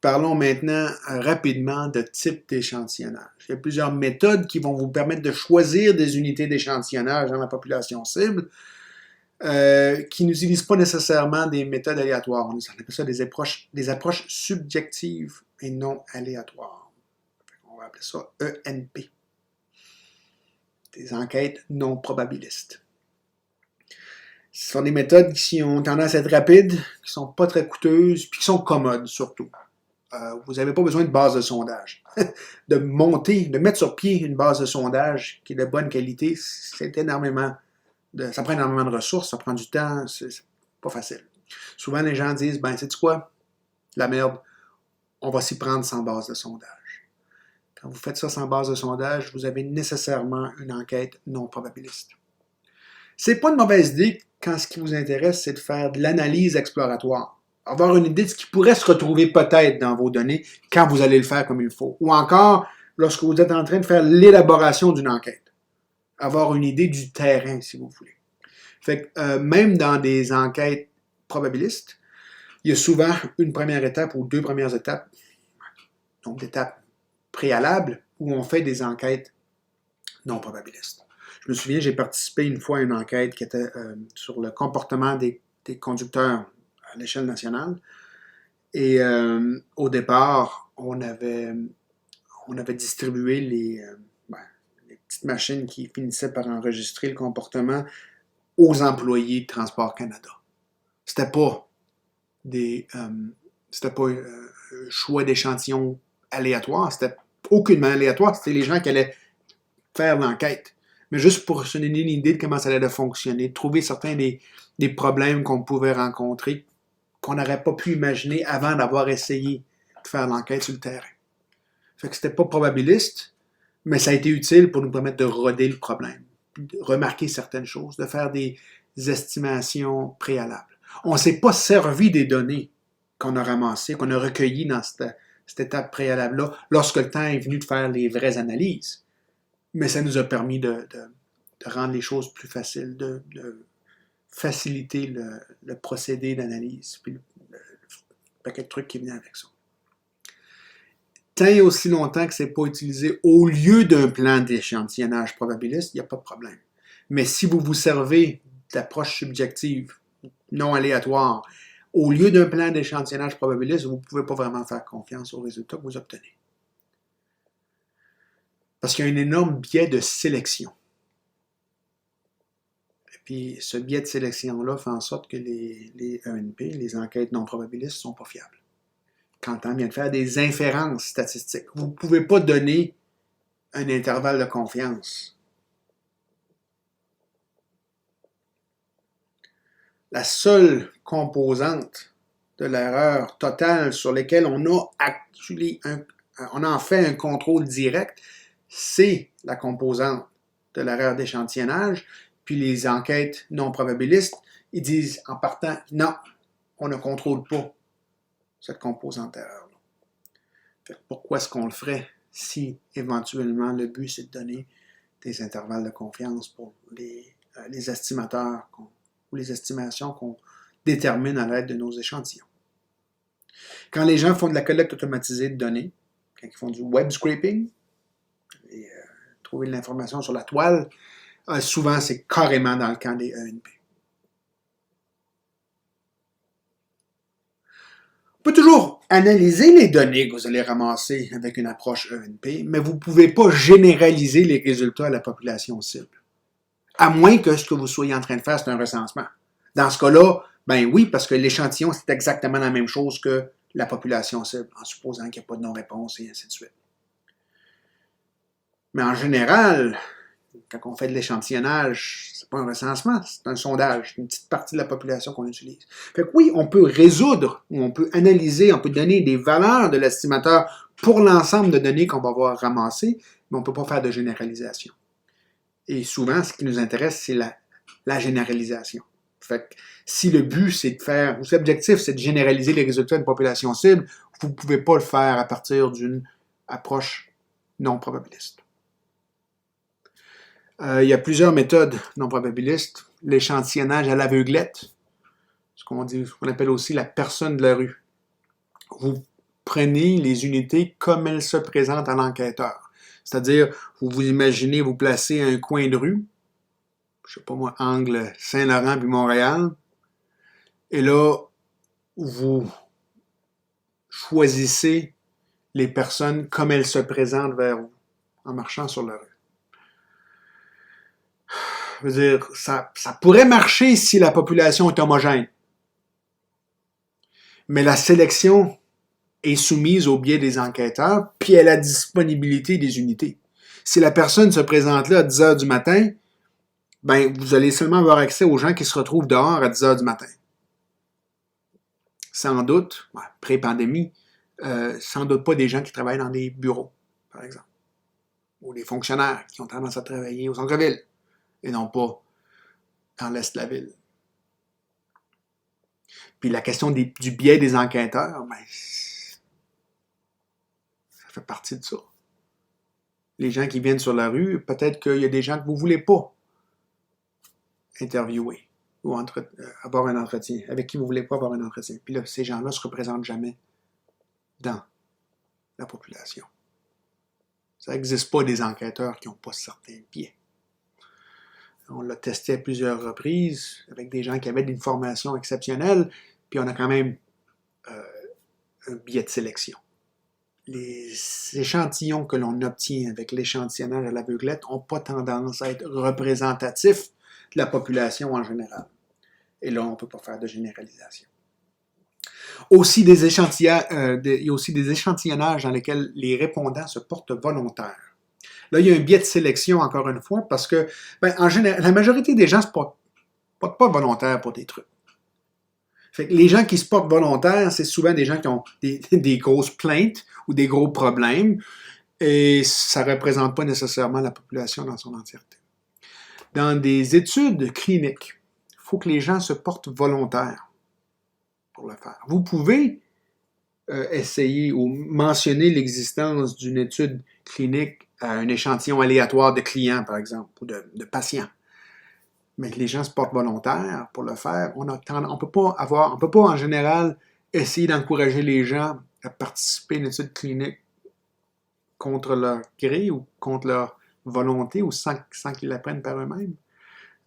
Parlons maintenant rapidement de type d'échantillonnage. Il y a plusieurs méthodes qui vont vous permettre de choisir des unités d'échantillonnage dans la population cible qui n'utilisent pas nécessairement des méthodes aléatoires. On appelle ça des approches subjectives et non aléatoires. On va appeler ça ENP. Des enquêtes non probabilistes. Ce sont des méthodes qui ont tendance à être rapides, qui ne sont pas très coûteuses, puis qui sont commodes surtout. Vous n'avez pas besoin de base de sondage. de mettre sur pied une base de sondage qui est de bonne qualité, ça prend énormément de ressources, ça prend du temps, c'est pas facile. Souvent, les gens disent, sais-tu quoi? La merde, on va s'y prendre sans base de sondage. Quand vous faites ça sans base de sondage, vous avez nécessairement une enquête non probabiliste. C'est pas une mauvaise idée quand ce qui vous intéresse, c'est de faire de l'analyse exploratoire. Avoir une idée de ce qui pourrait se retrouver peut-être dans vos données quand vous allez le faire comme il faut. Ou encore, lorsque vous êtes en train de faire l'élaboration d'une enquête. Avoir une idée du terrain, si vous voulez. Fait que, même dans des enquêtes probabilistes, il y a souvent une première étape ou deux premières étapes, donc d'étapes préalables, où on fait des enquêtes non probabilistes. Je me souviens, j'ai participé une fois à une enquête qui était sur le comportement des conducteurs à l'échelle nationale. Et au départ, on avait distribué les petites machines qui finissaient par enregistrer le comportement aux employés de Transport Canada. C'était pas un choix d'échantillon aléatoire, c'était aucunement aléatoire, c'était les gens qui allaient faire l'enquête. Mais juste pour se donner une idée de comment ça allait fonctionner, de trouver certains des problèmes qu'on pouvait rencontrer, qu'on n'aurait pas pu imaginer avant d'avoir essayé de faire l'enquête sur le terrain. Fait que c'était pas probabiliste, mais ça a été utile pour nous permettre de roder le problème, de remarquer certaines choses, de faire des estimations préalables. On ne s'est pas servi des données qu'on a ramassées, qu'on a recueillies dans cette étape préalable-là, lorsque le temps est venu de faire les vraies analyses. Mais ça nous a permis de rendre les choses plus faciles, de faciliter le procédé d'analyse, puis le paquet de trucs qui venaient avec ça. Tant et aussi longtemps que ce n'est pas utilisé au lieu d'un plan d'échantillonnage probabiliste, il n'y a pas de problème. Mais si vous vous servez d'approche subjective, non aléatoire, au lieu d'un plan d'échantillonnage probabiliste, vous ne pouvez pas vraiment faire confiance aux résultats que vous obtenez. Parce qu'il y a un énorme biais de sélection. Et puis, ce biais de sélection-là fait en sorte que les ENP, les enquêtes non probabilistes, ne sont pas fiables. Quand on vient de faire des inférences statistiques, vous ne pouvez pas donner un intervalle de confiance. La seule composante de l'erreur totale sur laquelle on en fait un contrôle direct, c'est la composante de l'erreur d'échantillonnage, puis les enquêtes non probabilistes, ils disent en partant, non, on ne contrôle pas cette composante d'erreur-là. Pourquoi est-ce qu'on le ferait si éventuellement le but c'est de donner des intervalles de confiance pour les estimateurs ou les estimations qu'on détermine à l'aide de nos échantillons? Quand les gens font de la collecte automatisée de données, quand ils font du web scraping, et trouver de l'information sur la toile, souvent c'est carrément dans le camp des ENP. On peut toujours analyser les données que vous allez ramasser avec une approche ENP, mais vous ne pouvez pas généraliser les résultats à la population cible. À moins que ce que vous soyez en train de faire, c'est un recensement. Dans ce cas-là, oui, parce que l'échantillon, c'est exactement la même chose que la population cible, en supposant qu'il n'y a pas de non-réponse et ainsi de suite. Mais en général, quand on fait de l'échantillonnage, c'est pas un recensement, c'est un sondage, une petite partie de la population qu'on utilise. Fait que oui, on peut résoudre, ou on peut analyser, on peut donner des valeurs de l'estimateur pour l'ensemble de données qu'on va avoir ramassées, mais on ne peut pas faire de généralisation. Et souvent, ce qui nous intéresse, c'est la généralisation. Fait que si le but, c'est de faire, ou si l'objectif, c'est de généraliser les résultats d'une population cible, vous ne pouvez pas le faire à partir d'une approche non probabiliste. Il y a plusieurs méthodes non probabilistes. L'échantillonnage à l'aveuglette, ce qu'on appelle aussi la personne de la rue. Vous prenez les unités comme elles se présentent à l'enquêteur. C'est-à-dire, vous vous imaginez vous placer à un coin de rue, je sais pas moi, angle Saint-Laurent puis Montréal, et là, vous choisissez les personnes comme elles se présentent vers vous, en marchant sur la rue. Je veux dire, ça pourrait marcher si la population est homogène. Mais la sélection est soumise au biais des enquêteurs, puis à la disponibilité des unités. Si la personne se présente là à 10 heures du matin, ben, vous allez seulement avoir accès aux gens qui se retrouvent dehors à 10 heures du matin. Sans doute, pré-pandémie, sans doute pas des gens qui travaillent dans des bureaux, par exemple, ou des fonctionnaires qui ont tendance à travailler au centre-ville, et non pas dans l'est de la ville. Puis la question du biais des enquêteurs, ben, ça fait partie de ça. Les gens qui viennent sur la rue, peut-être qu'il y a des gens que vous ne voulez pas interviewer ou avoir un entretien, avec qui vous ne voulez pas avoir un entretien. Puis là, ces gens-là ne se représentent jamais dans la population. Ça n'existe pas des enquêteurs qui n'ont pas certains biais. On l'a testé à plusieurs reprises avec des gens qui avaient une formation exceptionnelle, puis on a quand même un biais de sélection. Les échantillons que l'on obtient avec l'échantillonnage à l'aveuglette n'ont pas tendance à être représentatifs de la population en général. Et là, on ne peut pas faire de généralisation. Il y a aussi des échantillonnages dans lesquels les répondants se portent volontaires. Là, il y a un biais de sélection, encore une fois, parce que, en général, la majorité des gens ne se portent pas volontaires pour des trucs. Fait que les gens qui se portent volontaires, c'est souvent des gens qui ont des grosses plaintes ou des gros problèmes, et ça ne représente pas nécessairement la population dans son entièreté. Dans des études cliniques, il faut que les gens se portent volontaires pour le faire. Vous pouvez essayer ou mentionner l'existence d'une étude clinique à un échantillon aléatoire de clients, par exemple, ou de patients. Mais que les gens se portent volontaires pour le faire, on ne peut pas en général essayer d'encourager les gens à participer à une étude clinique contre leur gré ou contre leur volonté ou sans qu'ils l'apprennent par eux-mêmes.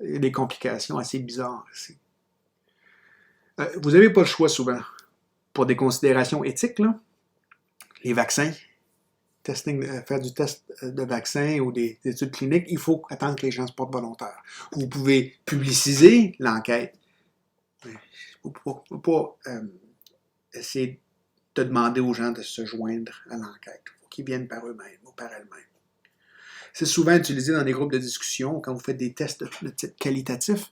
Il y a des complications assez bizarres ici. Vous n'avez pas le choix souvent. Pour des considérations éthiques, là, les vaccins, faire du test de vaccin ou des études cliniques, il faut attendre que les gens se portent volontaires. Vous pouvez publiciser l'enquête. Vous ne pouvez pas essayer de demander aux gens de se joindre à l'enquête. Il faut qu'ils viennent par eux-mêmes ou par elles-mêmes. C'est souvent utilisé dans des groupes de discussion quand vous faites des tests de type qualitatif.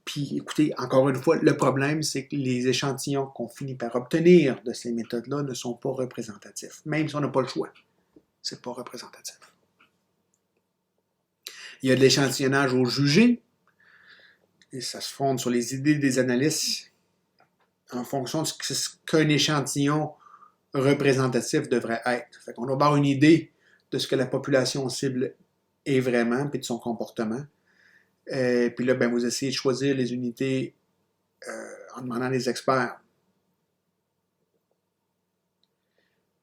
Puis, écoutez, encore une fois, le problème, c'est que les échantillons qu'on finit par obtenir de ces méthodes-là ne sont pas représentatifs. Même si on n'a pas le choix, c'est pas représentatif. Il y a de l'échantillonnage au jugé, et ça se fonde sur les idées des analystes en fonction de ce qu'un échantillon représentatif devrait être. Fait qu'on doit avoir une idée de ce que la population cible est vraiment, puis de son comportement. Puis là, vous essayez de choisir les unités en demandant des experts.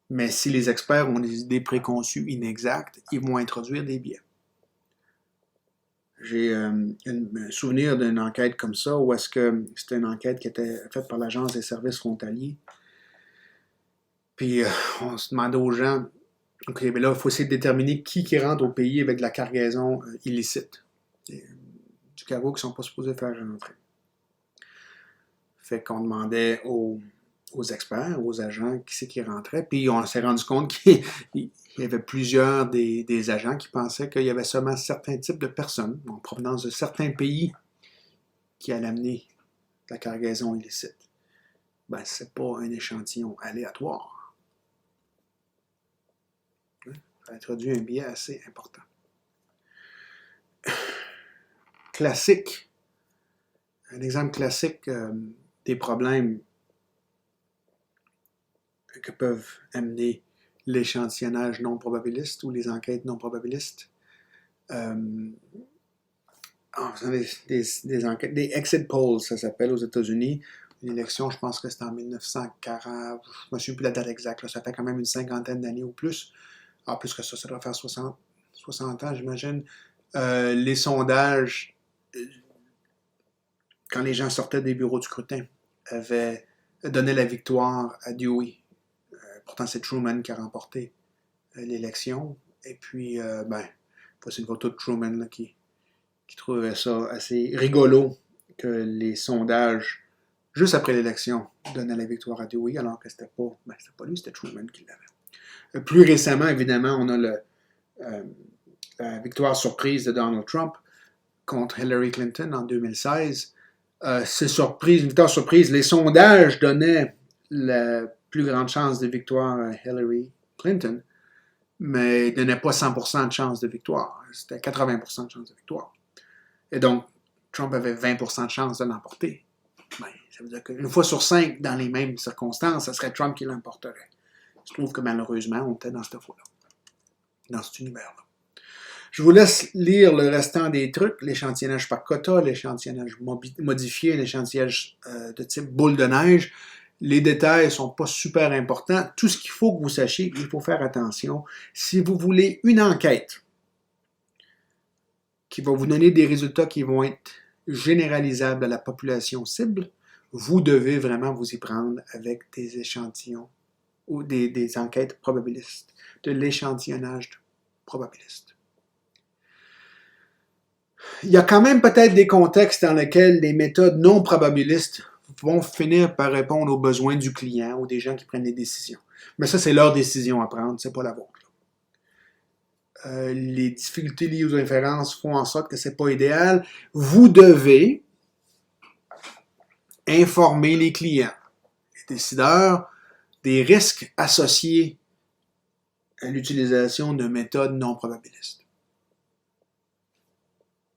Mais si les experts ont des idées préconçues inexactes, ils vont introduire des biais. J'ai un souvenir d'une enquête comme ça, où est-ce que c'était une enquête qui était faite par l'Agence des services frontaliers. Puis on se demandait aux gens, OK, mais là, il faut essayer de déterminer qui rentre au pays avec de la cargaison illicite. Du cargo qui ne sont pas supposés faire rentrer. Fait qu'on demandait aux experts, aux agents, qui c'est qui rentrait. Puis on s'est rendu compte qu'il y avait plusieurs des agents qui pensaient qu'il y avait seulement certains types de personnes, en provenance de certains pays, qui allaient amener la cargaison illicite. C'est pas un échantillon aléatoire. Ça introduit un biais assez important. Classique. Un exemple classique des problèmes que peuvent amener l'échantillonnage non probabiliste ou les enquêtes non probabilistes. Des enquêtes, des exit polls, ça s'appelle aux États-Unis. L'élection, je pense que c'était en 1940, je ne me souviens plus la date exacte, là, ça fait quand même une cinquantaine d'années ou plus. Ah, plus que ça doit faire 60 ans, j'imagine. Les sondages, quand les gens sortaient des bureaux de scrutin, avaient donné la victoire à Dewey. Pourtant, c'est Truman qui a remporté l'élection. Et puis, voici une photo de Truman là, qui trouvait ça assez rigolo que les sondages, juste après l'élection, donnaient la victoire à Dewey, alors que c'était pas lui, c'était Truman qui l'avait. Plus récemment, évidemment, on a la victoire surprise de Donald Trump contre Hillary Clinton en 2016. C'est surprise, une victoire surprise. Les sondages donnaient la plus grande chance de victoire à Hillary Clinton, mais ils ne donnaient pas 100% de chance de victoire. C'était 80% de chance de victoire. Et donc, Trump avait 20% de chance de l'emporter. Ben, ça veut dire qu'une fois sur 5, dans les mêmes circonstances, ce serait Trump qui l'emporterait. Je trouve que malheureusement, on était dans cette fois-là, dans cet univers-là. Je vous laisse lire le restant des trucs, l'échantillonnage par quota, l'échantillonnage modifié, l'échantillonnage de type boule de neige. Les détails ne sont pas super importants. Tout ce qu'il faut que vous sachiez, il faut faire attention. Si vous voulez une enquête qui va vous donner des résultats qui vont être généralisables à la population cible, vous devez vraiment vous y prendre avec des échantillons ou des enquêtes probabilistes, de l'échantillonnage probabiliste. Il y a quand même peut-être des contextes dans lesquels les méthodes non probabilistes vont finir par répondre aux besoins du client ou des gens qui prennent des décisions. Mais ça, c'est leur décision à prendre, c'est pas la vôtre. Les difficultés liées aux inférences font en sorte que c'est pas idéal. Vous devez informer les clients, les décideurs, des risques associés à l'utilisation de méthodes non probabilistes.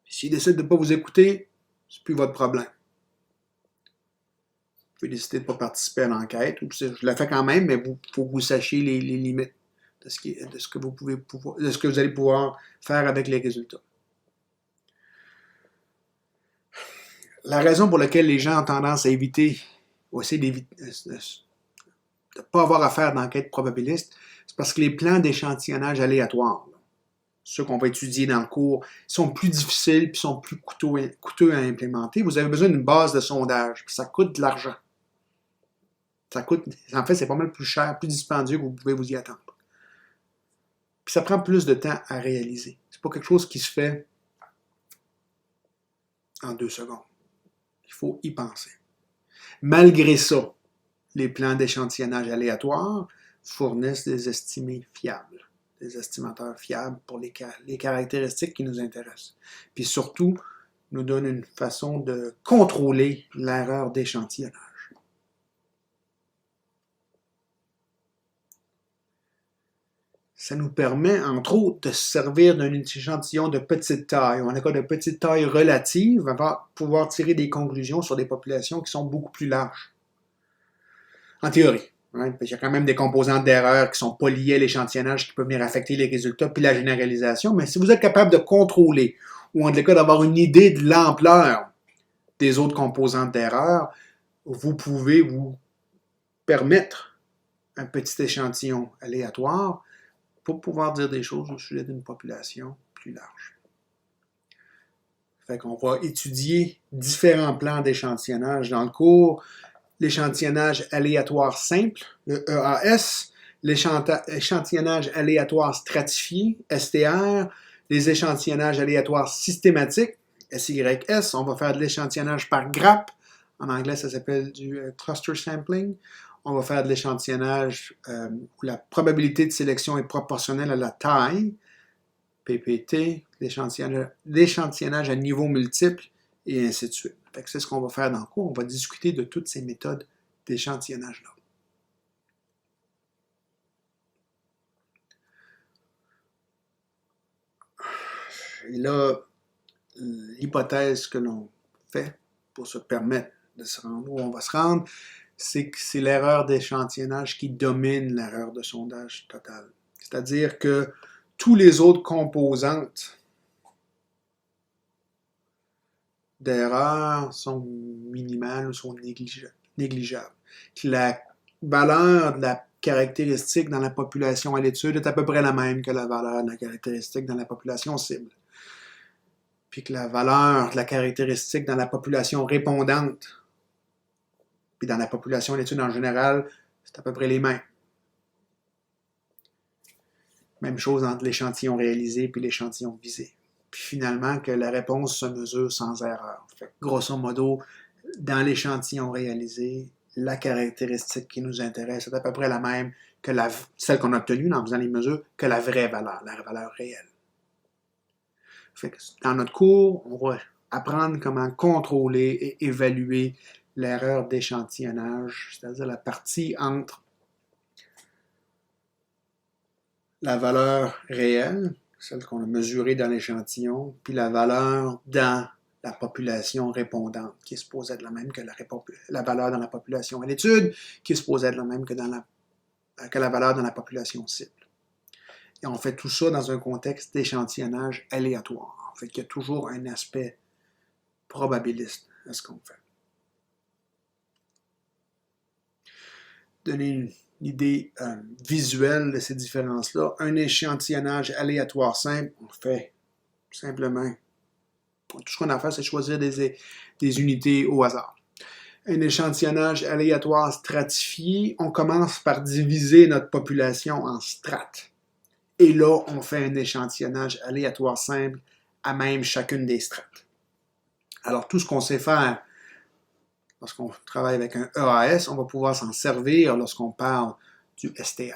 S'ils décident de ne pas vous écouter, c'est plus votre problème. Vous pouvez décider de ne pas participer à l'enquête, ou je la fais quand même, mais il faut que vous sachiez les limites de ce que vous allez pouvoir faire avec les résultats. La raison pour laquelle les gens ont tendance à éviter, ou essayer de ne pas avoir à faire d'enquête probabiliste, c'est parce que les plans d'échantillonnage aléatoires, ceux qu'on va étudier dans le cours, sont plus difficiles et sont plus coûteux à implémenter. Vous avez besoin d'une base de sondage, puis ça coûte de l'argent. En fait, c'est pas mal plus cher, plus dispendieux que vous pouvez vous y attendre. Puis ça prend plus de temps à réaliser. C'est pas quelque chose qui se fait en 2 secondes. Il faut y penser. Malgré ça, les plans d'échantillonnage aléatoires fournissent des estimés fiables, des estimateurs fiables pour les caractéristiques qui nous intéressent. Puis surtout, nous donnent une façon de contrôler l'erreur d'échantillonnage. Ça nous permet, entre autres, de se servir d'un échantillon de petite taille, ou en cas de petite taille relative, pour pouvoir tirer des conclusions sur des populations qui sont beaucoup plus larges. En théorie. Hein, il y a quand même des composantes d'erreur qui ne sont pas liées à l'échantillonnage qui peuvent venir affecter les résultats puis la généralisation, mais si vous êtes capable de contrôler, ou en tout cas d'avoir une idée de l'ampleur des autres composantes d'erreur, vous pouvez vous permettre un petit échantillon aléatoire pour pouvoir dire des choses au sujet d'une population plus large. Fait qu'on va étudier différents plans d'échantillonnage dans le cours. L'échantillonnage aléatoire simple, le EAS, l'échantillonnage aléatoire stratifié, STR, les échantillonnages aléatoires systématiques, SYS. On va faire de l'échantillonnage par grappe. En anglais, ça s'appelle du cluster sampling. On va faire de l'échantillonnage où la probabilité de sélection est proportionnelle à la taille, PPT, l'échantillonnage à niveau multiple, et ainsi de suite. C'est ce qu'on va faire dans le cours. On va discuter de toutes ces méthodes d'échantillonnage-là. Et là, l'hypothèse que l'on fait pour se permettre de se rendre où on va se rendre, c'est que c'est l'erreur d'échantillonnage qui domine l'erreur de sondage totale. C'est-à-dire que tous les autres composantes d'erreur sont minimales ou sont négligeables. négligeable. Que la valeur de la caractéristique dans la population à l'étude est à peu près la même que la valeur de la caractéristique dans la population cible. Puis que la valeur de la caractéristique dans la population répondante, puis dans la population à l'étude en général, c'est à peu près les mêmes. Même chose entre l'échantillon réalisé et l'échantillon visé. Puis finalement, que la réponse se mesure sans erreur. Fait que, grosso modo, dans l'échantillon réalisé, la caractéristique qui nous intéresse est à peu près la même que celle qu'on a obtenue en faisant les mesures, que la vraie valeur, la valeur réelle. Fait que dans notre cours, on va apprendre comment contrôler et évaluer l'erreur d'échantillonnage, c'est-à-dire la partie entre la valeur réelle, celle qu'on a mesurée dans l'échantillon, puis la valeur dans la population répondante, qui est supposée être la même que la valeur dans la population à l'étude, qui est supposée être la même que la valeur dans la population cible. Et on fait tout ça dans un contexte d'échantillonnage aléatoire. Fait qu'il y a toujours un aspect probabiliste à ce qu'on fait. Donner une idée visuelle de ces différences-là. Un échantillonnage aléatoire simple, on fait simplement, tout ce qu'on a à faire, c'est choisir des unités au hasard. Un échantillonnage aléatoire stratifié, on commence par diviser notre population en strates. Et là, on fait un échantillonnage aléatoire simple à même chacune des strates. Alors, tout ce qu'on sait faire lorsqu'on travaille avec un EAS, on va pouvoir s'en servir lorsqu'on parle du STR.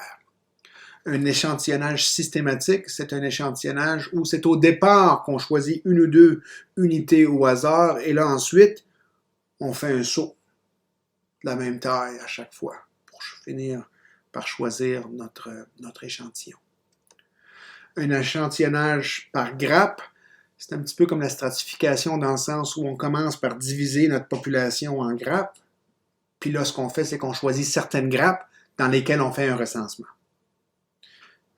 Un échantillonnage systématique, c'est un échantillonnage où c'est au départ qu'on choisit une ou deux unités au hasard et là ensuite, on fait un saut de la même taille à chaque fois pour finir par choisir notre échantillon. Un échantillonnage par grappe, c'est un petit peu comme la stratification dans le sens où on commence par diviser notre population en grappes. Puis là, ce qu'on fait, c'est qu'on choisit certaines grappes dans lesquelles on fait un recensement.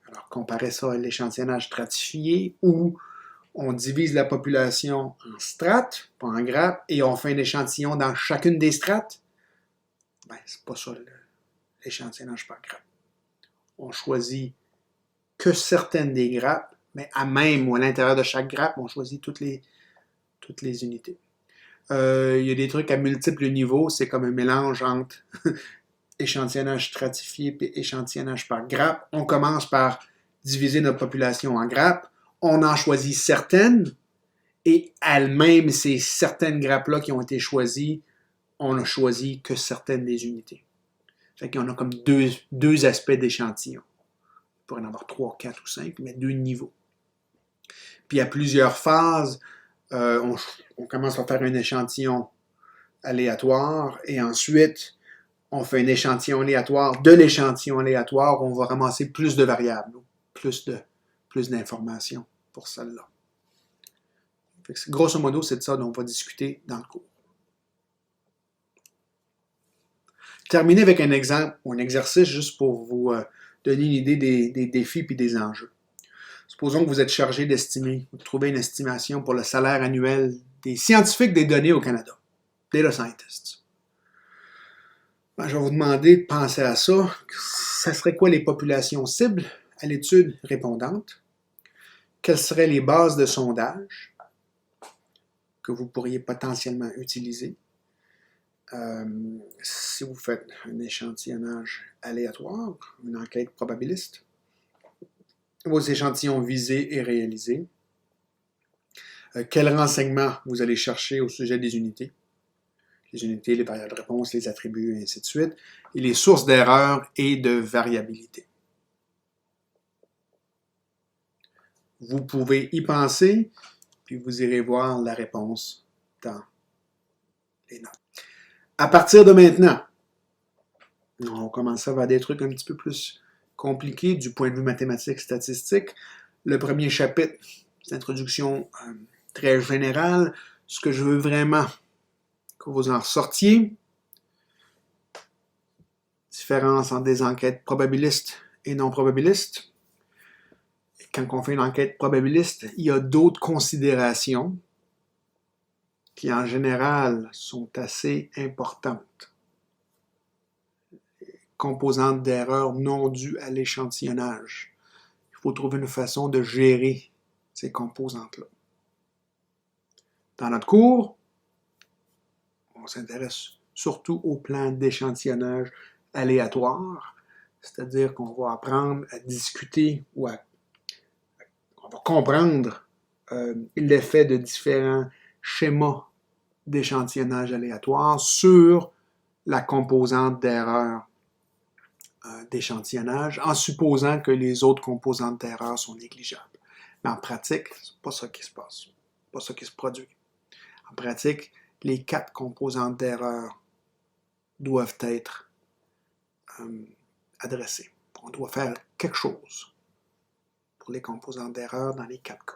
Alors, comparez ça à l'échantillonnage stratifié où on divise la population en strates, pas en grappes, et on fait un échantillon dans chacune des strates. Ben, c'est pas ça l'échantillonnage par grappe. On choisit que certaines des grappes, mais à même ou à l'intérieur de chaque grappe, on choisit toutes les unités. Il y a des trucs à multiples niveaux, c'est comme un mélange entre échantillonnage stratifié et échantillonnage par grappe. On commence par diviser notre population en grappes, on en choisit certaines, et elles-mêmes, ces certaines grappes-là qui ont été choisies, on n'a choisi que certaines des unités. Fait qu'on a comme deux aspects d'échantillon. Il pourrait en avoir 3, 4 ou 5, mais 2 niveaux. Puis à plusieurs phases, on commence par faire un échantillon aléatoire et ensuite, on fait un échantillon aléatoire. De l'échantillon aléatoire, on va ramasser plus de variables, plus d'informations pour celle-là. Grosso modo, c'est de ça dont on va discuter dans le cours. Terminer avec un exemple ou un exercice juste pour vous donner une idée des défis et des enjeux. Supposons que vous êtes chargé d'estimer, de trouver une estimation pour le salaire annuel des scientifiques des données au Canada, data scientists. Ben, je vais vous demander de penser à ça. Ça serait quoi les populations cibles à l'étude répondante? Quelles seraient les bases de sondage que vous pourriez potentiellement utiliser? Si vous faites un échantillonnage aléatoire, une enquête probabiliste, vos échantillons visés et réalisés, quels renseignements vous allez chercher au sujet des unités, les variables de réponse, les attributs, et ainsi de suite, et les sources d'erreurs et de variabilité. Vous pouvez y penser, puis vous irez voir la réponse dans les notes. À partir de maintenant, on commence à avoir des trucs un petit peu plus compliqués du point de vue mathématique statistique. Le premier chapitre, c'est l'introduction très générale. Ce que je veux vraiment que vous en ressortiez, différence entre des enquêtes probabilistes et non probabilistes. Quand on fait une enquête probabiliste, il y a d'autres considérations qui, en général, sont assez importantes. composantes d'erreur non dues à l'échantillonnage. Il faut trouver une façon de gérer ces composantes-là. Dans notre cours, on s'intéresse surtout au plan d'échantillonnage aléatoire, c'est-à-dire qu'on va apprendre à discuter ou on va comprendre l'effet de différents schémas d'échantillonnage aléatoire sur la composante d'erreur d'échantillonnage, en supposant que les autres composantes d'erreur sont négligeables. Mais en pratique, c'est pas ça qui se passe, c'est pas ça qui se produit. En pratique, les 4 composantes d'erreur doivent être adressées. On doit faire quelque chose pour les composantes d'erreur dans les 4 cas.